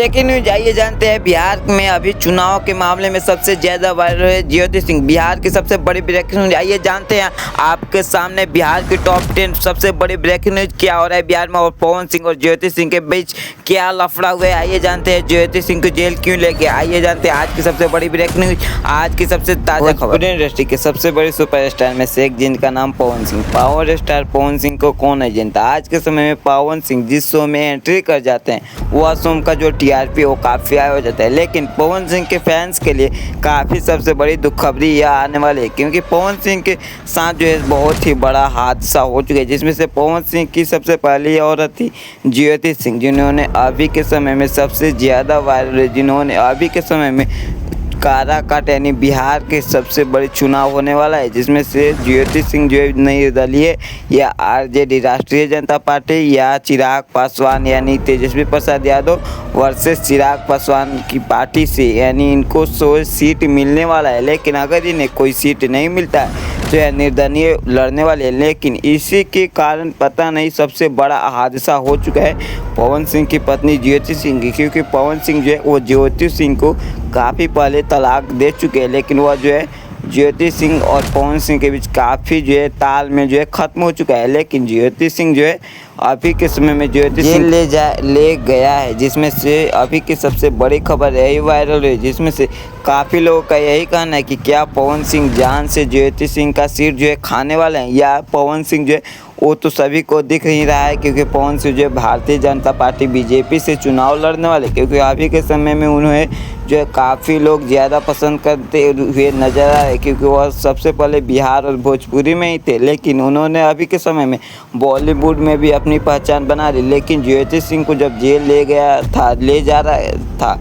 Breaking news आइए जानते हैं। बिहार में अभी चुनाव के मामले में सबसे ज्यादा वायरल है ज्योति सिंह। बिहार की सबसे बड़ी ब्रेकिंग न्यूज आइए जानते हैं आपके सामने। बिहार की टॉप 10 सबसे बड़ी ब्रेकिंग न्यूज क्या हो रहा है बिहार में, और पवन सिंह और ज्योति सिंह के बीच क्या लफड़ा हुआ है आइए जानते हैं। ज्योति सिंह को जेल क्यों लेके आइए जानते हैं। आज की सबसे बड़ी ब्रेकिंग न्यूज, आज की सबसे ताजा खबर। इंडस्ट्री के सबसे बड़े सुपरस्टार में से एक जिनका नाम पवन सिंह। पावर स्टार पवन सिंह को कौन है जानता। आज के समय में पवन सिंह जिस शो में एंट्री कर जाते हैं वह शो का जो टीआरपी वो काफ़ी हाई हो जाता है, लेकिन पवन सिंह के फैंस के लिए काफ़ी सबसे बड़ी दुखखबरी यह आने वाली है, क्योंकि पवन सिंह के साथ जो है बहुत ही बड़ा हादसा हो चुका है, जिसमें से पवन सिंह की सबसे पहली औरत थी ज्योति सिंह, जिन्होंने अभी के समय में सबसे ज़्यादा वायरल है, जिन्होंने अभी के समय में काराकाट यानी बिहार के सबसे बड़े चुनाव होने वाला है, जिसमें से ज्योति सिंह जो है निर्दलीय या आरजेडी राष्ट्रीय जनता पार्टी या चिराग पासवान यानी तेजस्वी प्रसाद यादव वर्सेस चिराग पासवान की पार्टी से यानी इनको 100 सीट मिलने वाला है। लेकिन अगर इन्हें कोई सीट नहीं मिलता है तो यह निर्दलीय लड़ने वाले हैं, लेकिन इसी के कारण पता नहीं सबसे बड़ा हादसा हो चुका है पवन सिंह की पत्नी ज्योति सिंह की, क्योंकि पवन सिंह जो है वो ज्योति सिंह को काफ़ी पहले तलाक दे चुके हैं, लेकिन वह जो है ज्योति सिंह और पवन सिंह के बीच काफ़ी जो है तालमेल जो है ख़त्म हो चुका है। लेकिन ज्योति सिंह जो है अभी के समय में ज्योति सिंह ले गया है, जिसमें से अभी की सबसे बड़ी खबर यही वायरल है, जिसमें से काफ़ी लोगों का यही कहना है कि क्या पवन सिंह जान से ज्योति सिंह का सीट जो है खाने वाले हैं, या पवन सिंह जो है वो तो सभी को दिख नहीं रहा है, क्योंकि पवन सिंह जो है भारतीय जनता पार्टी बीजेपी से चुनाव लड़ने वाले, क्योंकि अभी के समय में उन्हें जो है काफ़ी लोग ज़्यादा पसंद करते हुए नजर आ रहे, क्योंकि वह सबसे पहले बिहार और भोजपुरी में ही थे, लेकिन उन्होंने अभी के समय में बॉलीवुड में भी अपनी पहचान बना ली। लेकिन ज्योति सिंह को जब जेल ले जा रहा था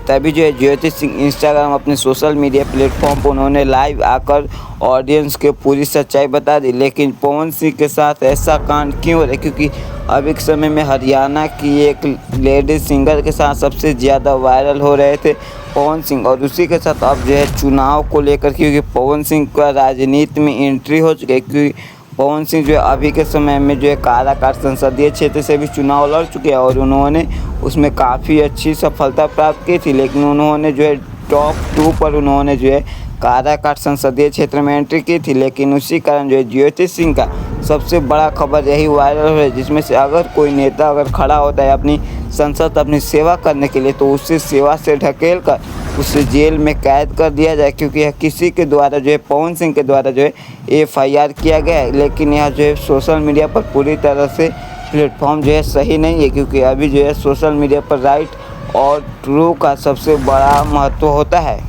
तभी जो है ज्योति सिंह इंस्टाग्राम अपने सोशल मीडिया प्लेटफॉर्म पर उन्होंने लाइव आकर ऑडियंस के पूरी सच्चाई बता दी। लेकिन पवन सिंह के साथ ऐसा कांड क्यों हो रहा है, क्योंकि अभी के समय में हरियाणा की एक लेडी सिंगर के साथ सबसे ज़्यादा वायरल हो रहे थे पवन सिंह, और उसी के साथ अब जो है चुनाव को लेकर, क्योंकि पवन सिंह का राजनीति में एंट्री हो चुकी है, क्योंकि पवन सिंह जो है अभी के समय में जो है काराकाट संसदीय क्षेत्र से भी चुनाव लड़ चुके हैं और उन्होंने उसमें काफ़ी अच्छी सफलता प्राप्त की थी, लेकिन उन्होंने जो है टॉप 2 पर उन्होंने जो है काराकाट संसदीय क्षेत्र में एंट्री की थी। लेकिन उसी कारण जो है ज्योति सिंह का सबसे बड़ा खबर यही वायरल है, जिसमें से अगर कोई नेता अगर खड़ा होता है अपनी संसद अपनी सेवा करने के लिए तो उससे सेवा से ढकेल कर उसे जेल में कैद कर दिया जाए, क्योंकि यह किसी के द्वारा जो है पवन सिंह के द्वारा जो है FIR किया गया है। लेकिन यह जो है सोशल मीडिया पर पूरी तरह से प्लेटफॉर्म जो है सही नहीं है, क्योंकि अभी जो है सोशल मीडिया पर राइट और ट्रू का सबसे बड़ा महत्व होता है।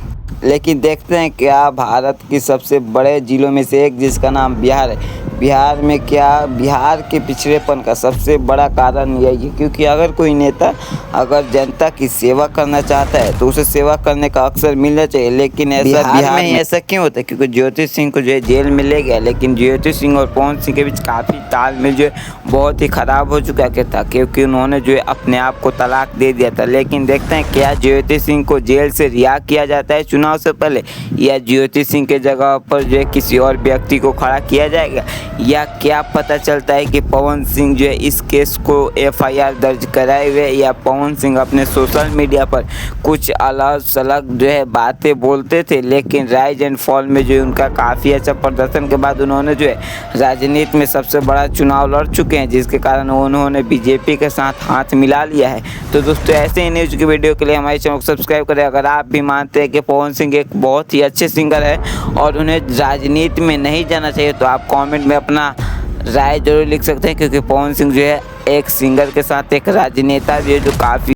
लेकिन देखते हैं क्या भारत की सबसे बड़े ज़िलों में से एक जिसका नाम बिहार है, बिहार में क्या बिहार के पिछड़ेपन का सबसे बड़ा कारण यही है, क्योंकि अगर कोई नेता अगर जनता की सेवा करना चाहता है तो उसे सेवा करने का अवसर मिलना चाहिए। लेकिन ऐसा बिहार में ऐसा क्यों होता है, क्योंकि ज्योति सिंह को जो है जेल में ले गया, लेकिन ज्योति सिंह और पवन सिंह के बीच काफ़ी तालमेल जो है बहुत ही ख़राब हो चुका था, क्योंकि उन्होंने जो है अपने आप को तलाक दे दिया था। लेकिन देखते हैं क्या ज्योति सिंह को जेल से रिहा किया जाता है चुनाव से पहले, या ज्योति सिंह के जगह पर जो है किसी और व्यक्ति को खड़ा किया जाएगा, या क्या पता चलता है कि पवन सिंह जो है इस केस को FIR दर्ज कराए हुए, या पवन सिंह अपने सोशल मीडिया पर कुछ अलग सलग जो है बातें बोलते थे, लेकिन राइज एंड फॉल में जो है उनका काफ़ी अच्छा प्रदर्शन के बाद उन्होंने जो है राजनीति में सबसे बड़ा चुनाव लड़ चुके हैं, जिसके कारण उन्होंने बीजेपी के साथ हाथ मिला लिया है। तो दोस्तों ऐसे ही न्यूज़ की वीडियो के लिए हमारे चैनल को सब्सक्राइब करें। अगर आप भी मानते हैं कि पवन सिंह एक बहुत ही अच्छे सिंगर है और उन्हें राजनीति में नहीं जाना चाहिए तो आप कमेंट में अपना राय जरूर लिख सकते हैं, क्योंकि पवन सिंह जो है एक सिंगर के साथ एक राजनेता भी है जो काफ़ी